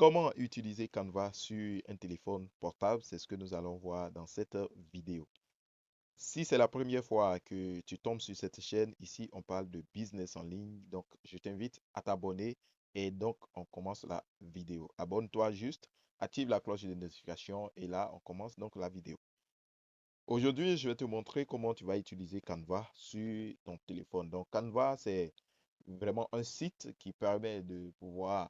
Comment utiliser Canva sur un téléphone portable? C'est ce que nous allons voir dans cette vidéo. Si c'est la première fois que tu tombes sur cette chaîne, ici on parle de business en ligne. Donc je t'invite à t'abonner et donc on commence la vidéo. Abonne-toi juste, active la cloche de notification et là on commence donc la vidéo. Aujourd'hui, je vais te montrer comment tu vas utiliser Canva sur ton téléphone. Donc Canva, c'est vraiment un site qui permet de pouvoir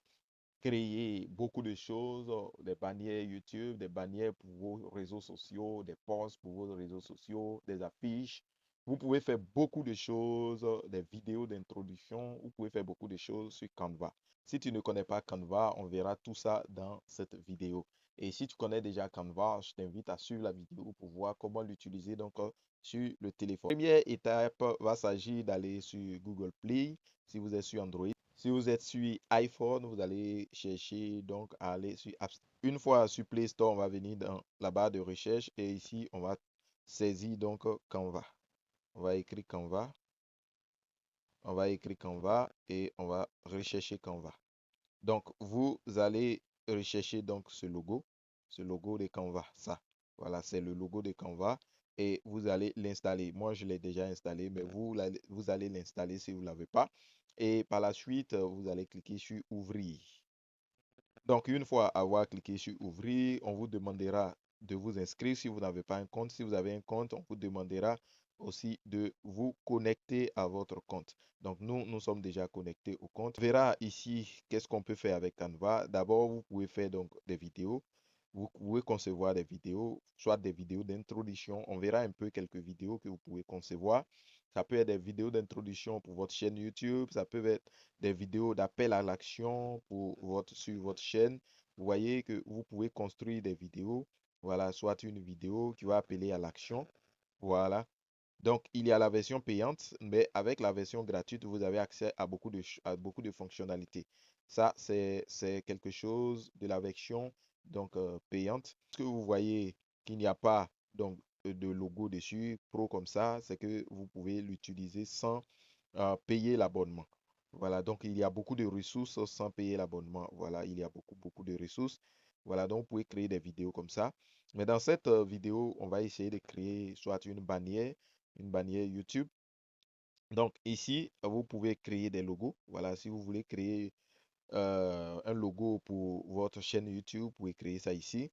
créer beaucoup de choses, des bannières YouTube, des bannières pour vos réseaux sociaux, des posts pour vos réseaux sociaux, des affiches. Vous pouvez faire beaucoup de choses, des vidéos d'introduction, vous pouvez faire beaucoup de choses sur Canva. Si tu ne connais pas Canva, on verra tout ça dans cette vidéo. Et si tu connais déjà Canva, je t'invite à suivre la vidéo pour voir comment l'utiliser donc sur le téléphone. La première étape va s'agir d'aller sur Google Play si vous êtes sur Android. Si vous êtes sur iPhone, vous allez chercher donc à aller sur App Store. Une fois sur Play Store, on va venir dans la barre de recherche et ici, on va saisir donc Canva. On va écrire Canva. On va écrire Canva et on va rechercher Canva. Donc, vous allez rechercher donc ce logo de Canva, ça. Voilà, c'est le logo de Canva et vous allez l'installer. Moi, je l'ai déjà installé, mais vous allez l'installer si vous ne l'avez pas. Et par la suite, vous allez cliquer sur Ouvrir. Donc, une fois avoir cliqué sur Ouvrir, on vous demandera de vous inscrire si vous n'avez pas un compte. Si vous avez un compte, on vous demandera aussi de vous connecter à votre compte. Donc, nous sommes déjà connectés au compte. On verra ici qu'est-ce qu'on peut faire avec Canva. D'abord, vous pouvez faire donc des vidéos. Vous pouvez concevoir des vidéos, soit des vidéos d'introduction. On verra un peu quelques vidéos que vous pouvez concevoir. Ça peut être des vidéos d'introduction pour votre chaîne YouTube. Ça peut être des vidéos d'appel à l'action sur votre chaîne. Vous voyez que vous pouvez construire des vidéos. Voilà, soit une vidéo qui va appeler à l'action. Voilà. Donc, il y a la version payante, mais avec la version gratuite, vous avez accès à à beaucoup de fonctionnalités. Ça, c'est quelque chose de la version donc payante. Ce que vous voyez qu'il n'y a pas donc de logo dessus, pro comme ça, c'est que vous pouvez l'utiliser sans payer l'abonnement. Voilà, donc il y a beaucoup de ressources sans payer l'abonnement. Voilà, il y a beaucoup de ressources. Voilà, donc vous pouvez créer des vidéos comme ça. Mais dans cette vidéo, on va essayer de créer soit une bannière YouTube. Donc ici, vous pouvez créer des logos. Voilà, si vous voulez créer un logo pour votre chaîne YouTube, vous pouvez créer ça ici.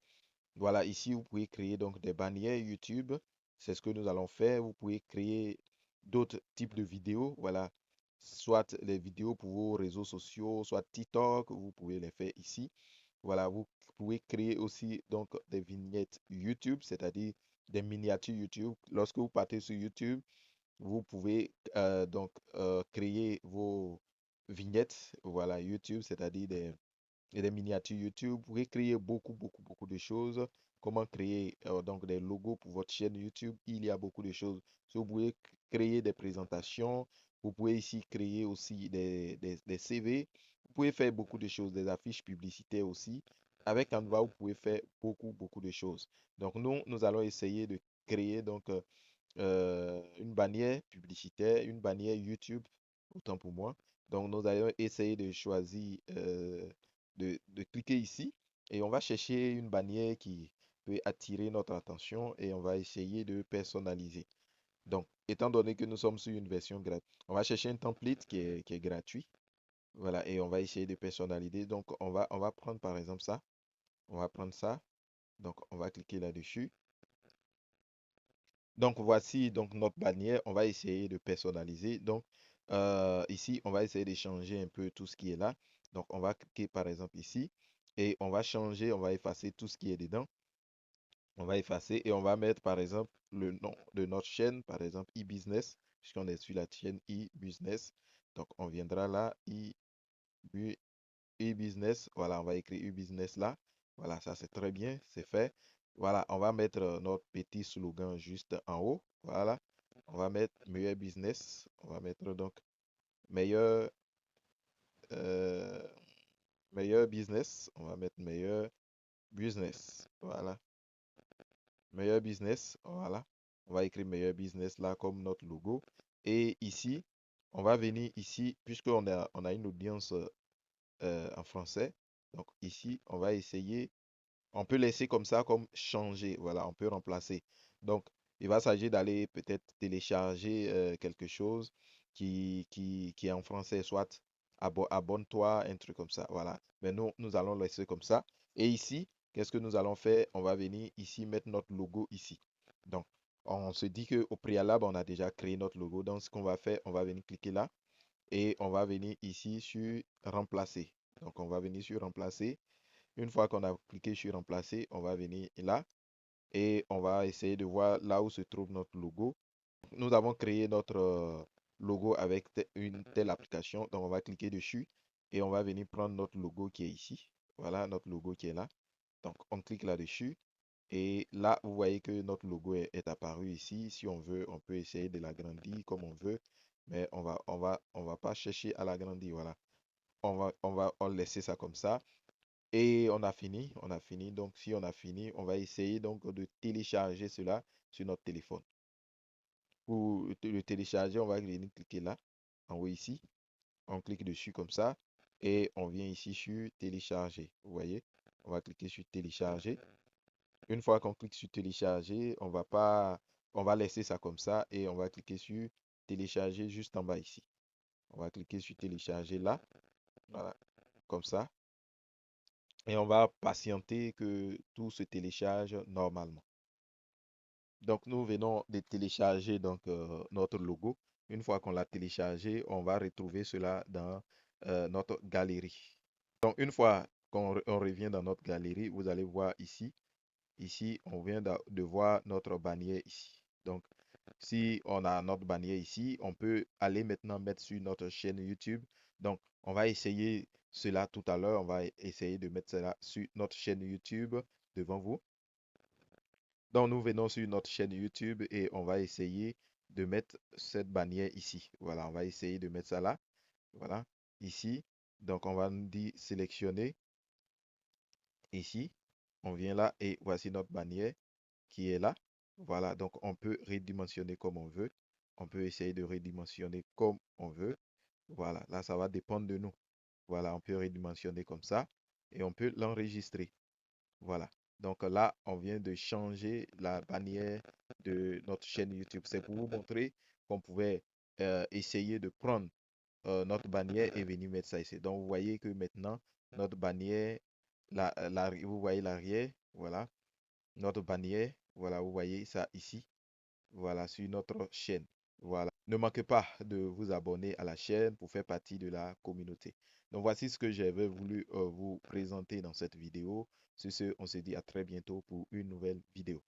Voilà, ici, vous pouvez créer donc des bannières YouTube. C'est ce que nous allons faire. Vous pouvez créer d'autres types de vidéos. Voilà, soit les vidéos pour vos réseaux sociaux, soit TikTok, vous pouvez les faire ici. Voilà, vous pouvez créer aussi donc des vignettes YouTube, c'est-à-dire des miniatures YouTube. Lorsque vous partez sur YouTube, vous pouvez créer vos vignettes, voilà, YouTube, c'est-à-dire des miniatures YouTube. Vous pouvez créer beaucoup de choses. Comment créer donc des logos pour votre chaîne YouTube? Il y a beaucoup de choses. So, vous pouvez créer des présentations. Vous pouvez ici créer aussi des CV. Vous pouvez faire beaucoup de choses, des affiches publicitaires aussi. Avec Canva, vous pouvez faire beaucoup de choses. Donc, nous allons essayer de créer donc une bannière publicitaire, une bannière YouTube, autant pour moi. Donc, nous allons essayer de choisir, de cliquer ici et on va chercher une bannière qui peut attirer notre attention et on va essayer de personnaliser. Donc, étant donné que nous sommes sur une version gratuite, on va chercher un template qui est gratuit. Voilà, et on va essayer de personnaliser. Donc, on va prendre par exemple ça. On va prendre ça. Donc, on va cliquer là-dessus. Donc voici donc notre bannière. On va essayer de personnaliser. Donc ici, on va essayer de changer un peu tout ce qui est là. Donc on va cliquer par exemple ici et on va changer, on va effacer tout ce qui est dedans. On va effacer et on va mettre par exemple le nom de notre chaîne, par exemple e-business, puisqu'on est sur la chaîne e-business. Donc on viendra là, e-business. Voilà, on va écrire e-business là. Voilà, ça c'est très bien, c'est fait. Voilà, on va mettre notre petit slogan juste en haut. Voilà, on va mettre meilleur business. On va mettre donc meilleur, euh, meilleur business. On va mettre meilleur business. Voilà, meilleur business. Voilà, on va écrire meilleur business là comme notre logo. Et ici, on va venir ici, puisqu'on on a une audience en français. Donc ici, on va essayer, on peut laisser comme ça, comme changer. Voilà, on peut remplacer. Donc, il va s'agir d'aller peut-être télécharger quelque chose qui est en français, soit abonne-toi, un truc comme ça. Voilà. Mais nous allons laisser comme ça. Et ici, qu'est-ce que nous allons faire? On va venir ici mettre notre logo ici. Donc, on se dit qu'au préalable, on a déjà créé notre logo. Donc, ce qu'on va faire, on va venir cliquer là et on va venir ici sur remplacer. Donc, on va venir sur remplacer. Une fois qu'on a cliqué sur remplacer, on va venir là et on va essayer de voir là où se trouve notre logo. Nous avons créé notre logo avec une telle application. Donc, on va cliquer dessus et on va venir prendre notre logo qui est ici. Voilà, notre logo qui est là. Donc, on clique là-dessus. Et là, vous voyez que notre logo est apparu ici. Si on veut, on peut essayer de l'agrandir comme on veut. Mais on va pas chercher à l'agrandir. Voilà. On laisser ça comme ça. Et on a fini. On a fini. Donc, si on a fini, on va essayer donc de télécharger cela sur notre téléphone. Pour le télécharger, on va venir cliquer là, en haut ici. On clique dessus comme ça. Et on vient ici sur télécharger. Vous voyez? On va cliquer sur télécharger. Une fois qu'on clique sur télécharger, on va laisser ça comme ça et on va cliquer sur télécharger juste en bas ici. On va cliquer sur télécharger là, voilà, comme ça. Et on va patienter que tout se télécharge normalement. Donc, nous venons de télécharger donc, notre logo. Une fois qu'on l'a téléchargé, on va retrouver cela dans notre galerie. Donc, une fois qu'on revient dans notre galerie, vous allez voir ici. Ici, on vient de voir notre bannière ici. Donc, si on a notre bannière ici, on peut aller maintenant mettre sur notre chaîne YouTube. Donc, on va essayer cela tout à l'heure. On va essayer de mettre cela sur notre chaîne YouTube devant vous. Donc, nous venons sur notre chaîne YouTube et on va essayer de mettre cette bannière ici. Voilà, on va essayer de mettre ça là. Voilà, ici. Donc, on va nous dire sélectionner ici. On vient là et voici notre bannière qui est là. Voilà, donc on peut redimensionner comme on veut. On peut essayer de redimensionner comme on veut. Voilà, là, ça va dépendre de nous. Voilà, on peut redimensionner comme ça et on peut l'enregistrer. Voilà. Donc là, on vient de changer la bannière de notre chaîne YouTube. C'est pour vous montrer qu'on pouvait essayer de prendre notre bannière et venir mettre ça ici. Donc, vous voyez que maintenant, notre bannière, vous voyez l'arrière, voilà, notre bannière, voilà, vous voyez ça ici, voilà, sur notre chaîne. Voilà. Ne manquez pas de vous abonner à la chaîne pour faire partie de la communauté. Donc, voici ce que j'avais voulu vous présenter dans cette vidéo. Sur ce, on se dit à très bientôt pour une nouvelle vidéo.